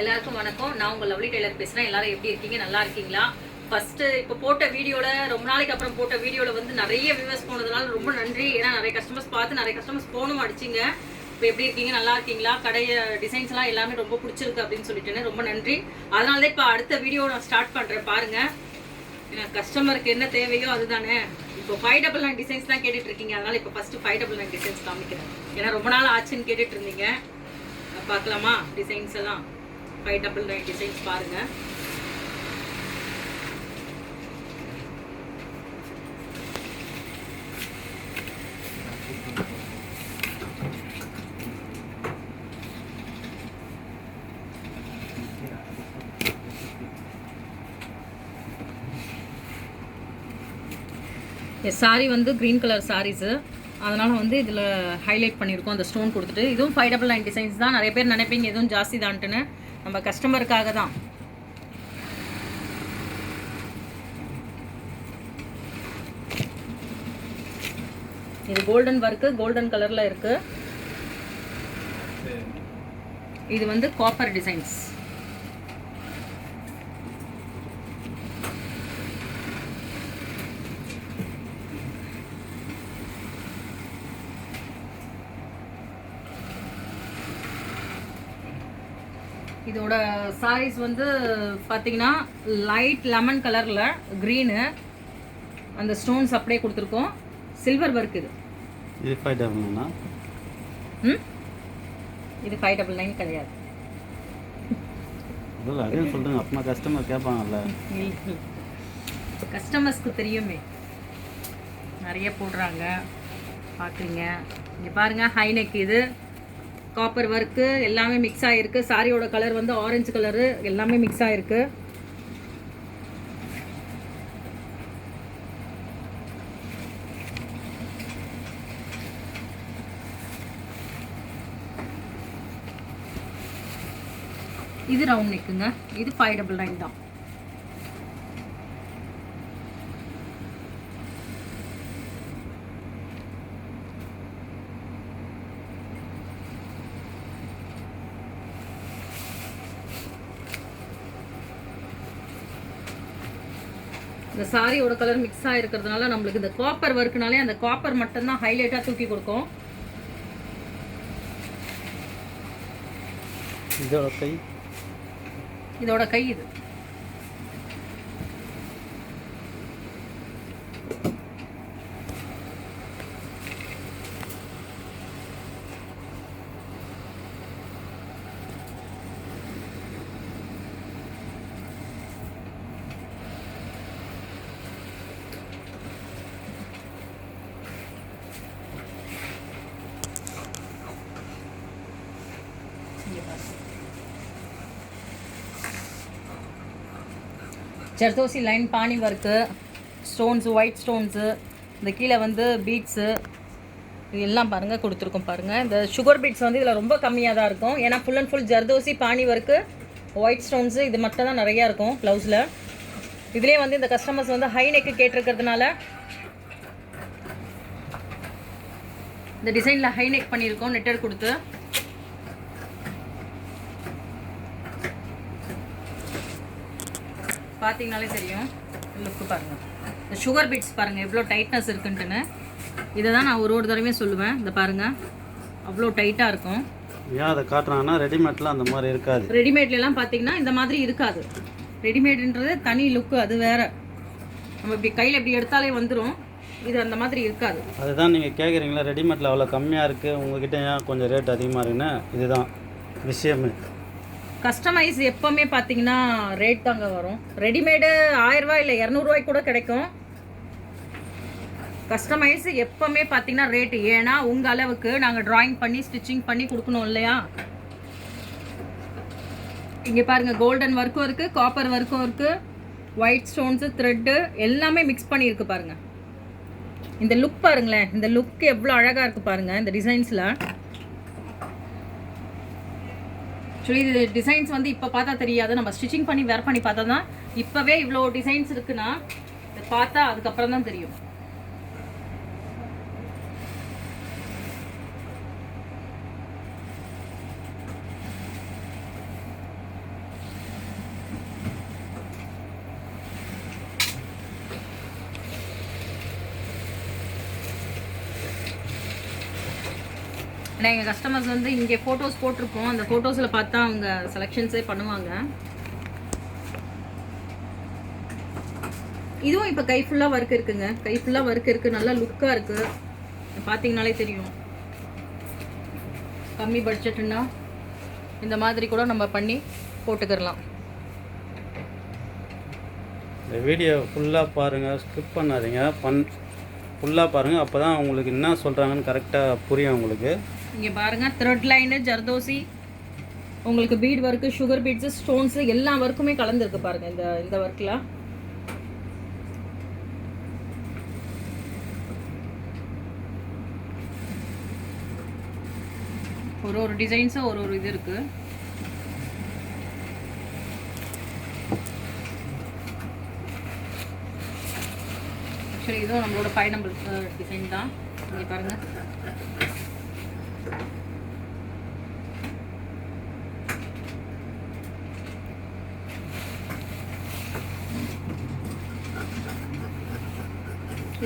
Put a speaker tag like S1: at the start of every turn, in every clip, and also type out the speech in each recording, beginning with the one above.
S1: எல்லாருக்கும் வணக்கம். நான் உங்கள் லவ்லி டெய்லர் பேசுகிறேன். எல்லாரும் எப்படி இருக்கீங்க? நல்லா இருக்கீங்களா? ஃபர்ஸ்ட் இப்போ போட்ட வீடியோவில் ரொம்ப நாளைக்கு அப்புறம் போட்ட வீடியோவில் வந்து நிறைய வியூவர்ஸ் போனதுனால ரொம்ப நன்றி. ஏன்னா நிறைய கஸ்டமர்ஸ் பார்த்து நிறைய கஸ்டமர்ஸ் போனும் அடிச்சிங்க. இப்போ எப்படி இருக்கீங்க? நல்லா இருக்கீங்களா? கடைய டிசைன்ஸ்லாம் எல்லாமே ரொம்ப பிடிச்சிருக்கு அப்படின்னு சொல்லிட்டேன்னு ரொம்ப நன்றி. அதனால தான் இப்போ அடுத்த வீடியோ நான் ஸ்டார்ட் பண்ணுறேன். பாருங்கள், ஏன்னா கஸ்டமருக்கு என்ன தேவையோ அதுதானே. இப்போ 599 டிசைன்ஸ் தான் கேட்டுட்டு இருக்கீங்க. அதனால இப்போ ஃபர்ஸ்ட் 599 டிசைன்ஸ் காமிக்கிறேன். ஏன்னா ரொம்ப நாள் ஆச்சுன்னு கேட்டுட்டு இருந்தீங்க. பார்க்கலாமா டிசைன்ஸ் எல்லாம்? 599 டிசைன்ஸ் பாருங்க. சாரி வந்து க்ரீன் கலர் சாரீஸு, அதனால் வந்து இதில் ஹைலைட் பண்ணியிருக்கோம். அந்த ஸ்டோன் கொடுத்துட்டு இதுவும் 599 டிசைன்ஸ் தான். நிறைய பேர் நினைப்பீங்க எதுவும் ஜாஸ்தி தான்ட்டுன்னு. நம்ம கஸ்டமருக்காக தான். இது கோல்டன் ஒர்க்கு, கோல்டன் கலரில் இருக்குது. இது வந்து காப்பர் டிசைன்ஸ். இதோட சாரீஸ் வந்து பார்த்தீங்கன்னா லைட் லெமன் கலரில் க்ரீனு, அந்த ஸ்டோன்ஸ் அப்படியே கொடுத்துருக்கோம். Silver work. இது 599. இது 599 கிடையாது.
S2: அதே சொல்கிறேன், அப்பமா கஸ்டமர் கேட்பாங்கல்ல.
S1: கஸ்டமர்ஸ்க்கு தெரியுமே, நிறைய போடுறாங்க பார்க்குறீங்க. இங்கே பாருங்கள், ஹைநெக். இது காப்பர் ஒர்க்கு எல்லாமே மிக்ஸ் ஆகிருக்கு. சாரியோட கலர் வந்து ஆரஞ்சு கலரு, எல்லாமே மிக்ஸ் ஆகிருக்கு. இது ரவுண்ட் நெக்குங்க. இது 599 தான். இந்த சாரியோட கலர் மிக்ஸ் ஆகிருக்கிறதுனால நம்மளுக்கு இந்த காப்பர் ஒர்க்குனாலே அந்த காப்பர் மட்டும்தான் ஹைலைட்டாக தூக்கி கொடுக்கும். இதோட கை இது. ஜர்தோசி லைன் பானி ஒர்க்கு, ஸ்டோன்ஸு, ஒயிட் ஸ்டோன்ஸு, இந்த கீழே வந்து பீட்ஸு, இது எல்லாம் பாருங்கள் கொடுத்துருக்கோம். பாருங்கள், இந்த சுகர் பீட்ஸ் வந்து இதில் ரொம்ப கம்மியாக தான் இருக்கும். ஏன்னா ஃபுல் அண்ட் ஃபுல் ஜர்தோசி பானி ஒர்க்கு, ஒயிட் ஸ்டோன்ஸு, இது மட்டும் தான் நிறையா இருக்கும் ப்ளவுஸில். இதுலேயே வந்து இந்த கஸ்டமர்ஸ் வந்து ஹை நெக்கு கேட்டிருக்கிறதுனால இந்த டிசைனில் ஹை நெக் பண்ணியிருக்கோம், நெட்டர் கொடுத்து. பார்த்தீங்கனாலே தெரியும் லுக்கு. பாருங்கள், இந்த சுகர் பீட்ஸ் பாருங்கள் எவ்வளோ டைட்னஸ் இருக்குன்ட்டுன்னு. இதை தான் நான் ஒரு தடவையும் சொல்லுவேன். இந்த பாருங்கள், அவ்வளோ டைட்டாக இருக்கும்.
S2: ஏன் அதை காட்டுறாங்கன்னா ரெடிமேட்லாம் அந்த மாதிரி இருக்காது.
S1: ரெடிமேட்லாம் பார்த்தீங்கன்னா இந்த மாதிரி இருக்காது. ரெடிமேடுன்றது தனி லுக்கு, அது வேறு. நம்ம இப்படி கையில் இப்படி எடுத்தாலே வந்துடும். இது அந்த மாதிரி இருக்காது.
S2: அதுதான் நீங்கள் கேட்குறீங்களா, ரெடிமேட்டில் அவ்வளோ கம்மியாக இருக்குது, உங்ககிட்ட ஏன் கொஞ்சம் ரேட் அதிகமாக இருக்குன்னு. இதுதான் விஷயமே.
S1: கஸ்டமைஸ் எப்போவுமே பார்த்தீங்கன்னா ரேட் தாங்க வரும். ரெடிமேடு 1000 ரூபா இல்லை 200 ரூபாய்க்கு கூட கிடைக்கும். கஸ்டமைஸ் எப்போவுமே பார்த்தீங்கன்னா ரேட்டு. ஏன்னா உங்கள் அளவுக்கு நாங்கள் ட்ராயிங் பண்ணி ஸ்டிச்சிங் பண்ணி கொடுக்கணும் இல்லையா? இங்கே பாருங்கள், கோல்டன் ஒர்க்கும் இருக்குது, காப்பர் ஒர்க்கும் இருக்குது, ஒயிட் ஸ்டோன்ஸு, த்ரெட்டு எல்லாமே மிக்ஸ் பண்ணியிருக்கு. பாருங்கள், இந்த லுக் பாருங்களேன். இந்த லுக் எவ்வளோ அழகாக இருக்குது பாருங்கள் இந்த டிசைன்ஸில். ஆக்சுவலி இது டிசைன்ஸ் வந்து இப்போ பார்த்தா தெரியாது, நம்ம ஸ்டிச்சிங் பண்ணி வேர் பண்ணி பார்த்தா தான். இப்போவே இவ்வளோ டிசைன்ஸ் இருக்குன்னா பார்த்தா அதுக்கப்புறம் தான் தெரியும். ஏன்னா எங்கள் கஸ்டமர்ஸ் வந்து இங்கே ஃபோட்டோஸ் போட்டிருப்போம், அந்த ஃபோட்டோஸில் பார்த்தா அவங்க செலெக்ஷன்ஸே பண்ணுவாங்க. இதுவும் இப்போ கை ஃபுல்லாக ஒர்க் இருக்குங்க, கை ஃபுல்லாக ஒர்க் இருக்குது, நல்லா லுக்காக இருக்குது, பார்த்தீங்கனாலே தெரியும். கம்மி பட்ஜெட்டுன்னா இந்த மாதிரி கூட நம்ம பண்ணி போட்டுக்கிடலாம்.
S2: இந்த வீடியோ ஃபுல்லாக பாருங்கள், ஸ்கிப் பண்ணாதீங்க, ஃபுல்லாக பாருங்கள், அப்போ தான் உங்களுக்கு என்ன சொல்கிறாங்கன்னு கரெக்டாக புரியும் உங்களுக்கு.
S1: இங்கே பாருங்கள், த்ரெட் லைனு, ஜர்தோசி, உங்களுக்கு beat work, sugar beads, stones எல்லா ஒர்க்குமே கலந்துருக்கு பாருங்கள் இந்த ஒர்க்கில். ஒரு டிசைன்ஸும் ஒரு இது இருக்குது. ஆக்சுவலி இதுவும் நம்மளோட 5 நம்பர் டிசைன் தான். இங்கே பாருங்கள்,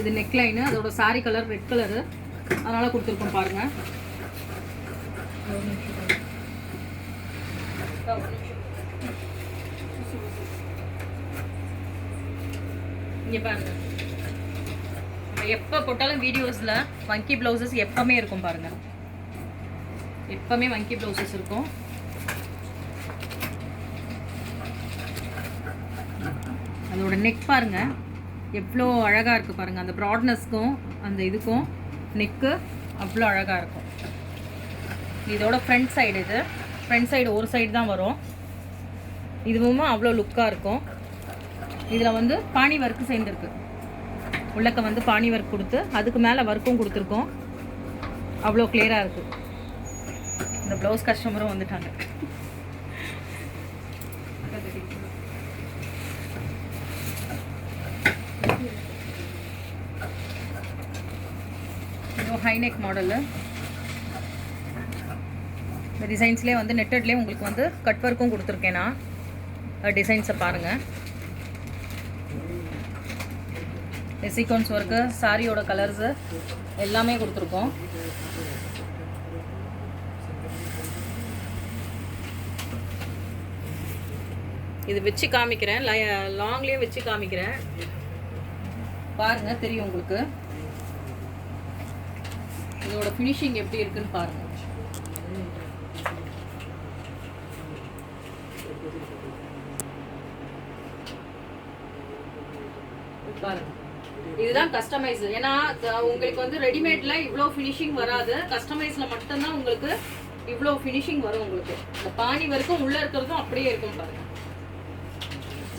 S1: இது நெக் லைனு, அதோட சாரி கலர் ரெட் கலரு, அதனால் கொடுத்துருக்கோம் பாருங்கள். இங்கே பாருங்கள், நம்ம எப்போ போட்டாலும் வீடியோஸில் வங்கி ப்ளவுசஸ் எப்போவுமே இருக்கும் பாருங்கள், எப்போவுமே வங்கி ப்ளவுசஸ் இருக்கும். அதோட நெக் பாருங்கள் எவ்வளோ அழகாக இருக்குது பாருங்கள், அந்த ப்ராட்னஸ்க்கும் அந்த இதுக்கும் நெக்கு அவ்வளோ அழகாக இருக்கும். இதோட ஃப்ரண்ட் சைடு, இது ஃப்ரண்ட் சைடு ஒரு சைடு தான் வரும், இதுவும் அவ்வளோ லுக்காக இருக்கும். இதில் வந்து பாணி ஒர்க்கு சேர்ந்துருக்கு, உள்ளக்க வந்து பாணி ஒர்க் கொடுத்து அதுக்கு மேலே ஒர்க்கும் கொடுத்துருக்கோம், அவ்வளோ கிளியராக இருக்குது. இந்த ப்ளவுஸ் கஸ்டமரும் வந்துட்டாங்க. ஹைநெக் மாடலு, இந்த டிசைன்ஸ்லேயே வந்து நெட்டட்லேயே உங்களுக்கு வந்து கட் ஒர்க்கும் கொடுத்துருக்கேன் நான். டிசைன்ஸை பாருங்கள், சீக்வன்ஸ் ஒர்க்கு, சாரியோட கலர்ஸு எல்லாமே கொடுத்துருக்கோம். இது வச்சு காமிக்கிறேன், லாங்லேயே வச்சு காமிக்கிறேன் பாருங்கள், தெரியும் உங்களுக்கு இதோட ஃபினிஷிங் எப்படி இருக்குன்னு பாருங்கள். பாருங்க, இதுதான் கஸ்டமைஸ். ஏன்னா உங்களுக்கு வந்து ரெடிமேட்ல இவ்வளோ ஃபினிஷிங் வராது, கஸ்டமைஸ்ல மட்டும்தான் உங்களுக்கு இவ்வளோ ஃபினிஷிங் வரும். உங்களுக்கு இந்த பாணி வரைக்கும் உள்ள இருக்கிறதும் அப்படியே இருக்கும் பாருங்க.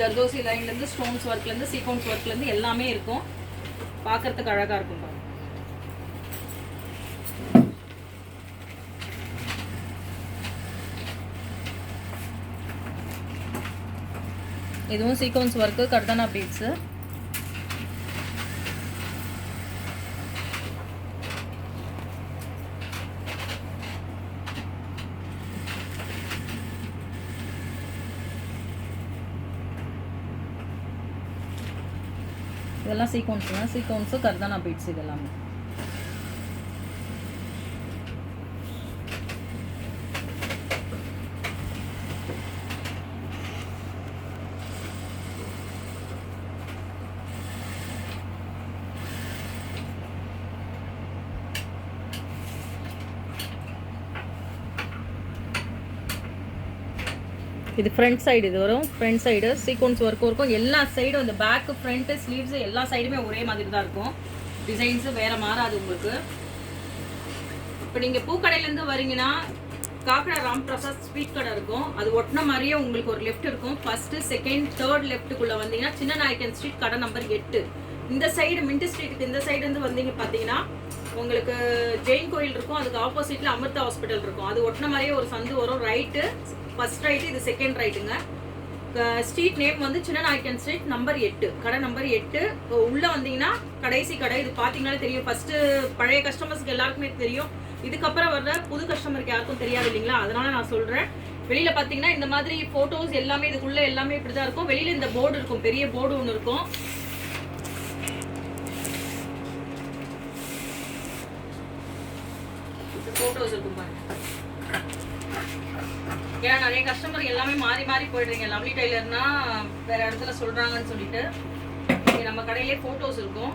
S1: ஜர்தோசி லைன்லேருந்து ஸ்டோன்ஸ் ஒர்க்லேருந்து சீக்வன்ஸ் ஒர்க்லேருந்து எல்லாமே இருக்கும், பார்க்கறதுக்கு அழகாக இருக்கும் பாருங்க. இதுவும் சீக்வன்ஸ் ஒர்க்கு, கர்தானா பீட்ஸு. இதெல்லாம் சீக்வன்ஸு கர்தானா பீட்ஸ் இதெல்லாமே. இது ஃப்ரண்ட் சைடு, இது வரும் ஃப்ரண்ட் சைடு சீக்வன்ஸ் ஒர்க்கும் இருக்கும். எல்லா சைடும் இந்த பேக்கு, ஃப்ரண்ட்டு, ஸ்லீவ்ஸு எல்லா சைடுமே ஒரே மாதிரி தான் இருக்கும். டிசைன்ஸு வேறு மாறாது உங்களுக்கு. இப்போ நீங்கள் பூக்கடையிலேருந்து வரீங்கன்னா காக்கடா ராம் பிரசாத் ஸ்வீட் கடை இருக்கும், அது ஒட்டின மாதிரியே உங்களுக்கு ஒரு லெஃப்ட் இருக்கும். ஃபஸ்ட்டு, செகண்ட், தேர்ட் லெஃப்ட்டுக்குள்ளே வந்தீங்கன்னா சின்ன நாயக்கன் ஸ்ட்ரீட் கடை நம்பர் 8. இந்த சைடு மின்ட் ஸ்ட்ரீட்டுக்கு இந்த சைடுலேருந்து வந்தீங்க பார்த்தீங்கன்னா உங்களுக்கு ஜெயின் கோயில் இருக்கும், அதுக்கு ஆப்போசிட்டில் அமிர்தா ஹாஸ்பிட்டல் இருக்கும். அது ஒட்டின மாதிரியே ஒரு சந்து வரும், ரைட்டு ஃபர்ஸ்ட் ரைட்டு, இது செகண்ட் ரைட்டுங்க. ஸ்ட்ரீட் நேம் வந்து சின்ன நாயக்கன் ஸ்ட்ரீட் நம்பர் 8, கடை நம்பர் 8. உள்ளே வந்தீங்கன்னா கடைசி கடை. இது பார்த்தீங்கன்னாலே தெரியும், ஃபஸ்ட்டு பழைய கஸ்டமர்ஸ்க்கு எல்லாருக்குமே தெரியும், இதுக்கப்புறம் வர்ற புது கஸ்டமருக்கு யாருக்கும் தெரியாது இல்லைங்களா, அதனால நான் சொல்கிறேன். வெளியில் பார்த்தீங்கன்னா இந்த மாதிரி ஃபோட்டோஸ் எல்லாமே இதுக்குள்ளே எல்லாமே இப்படி தான் இருக்கும். வெளியில் இந்த போர்டு இருக்கும், பெரிய போர்டு ஒன்று இருக்கும். ஃபோட்டோஸ் இருக்கும் பாருங்க. ஏன்னா நிறைய கஸ்டமர் எல்லாமே மாறி மாறி போயிடுறீங்க. லவ்லி டெய்லர்னா வேற இடத்துல சொல்றாங்கன்னு சொல்லிட்டு இங்க நம்ம கடையிலே ஃபோட்டோஸ் இருக்கும்.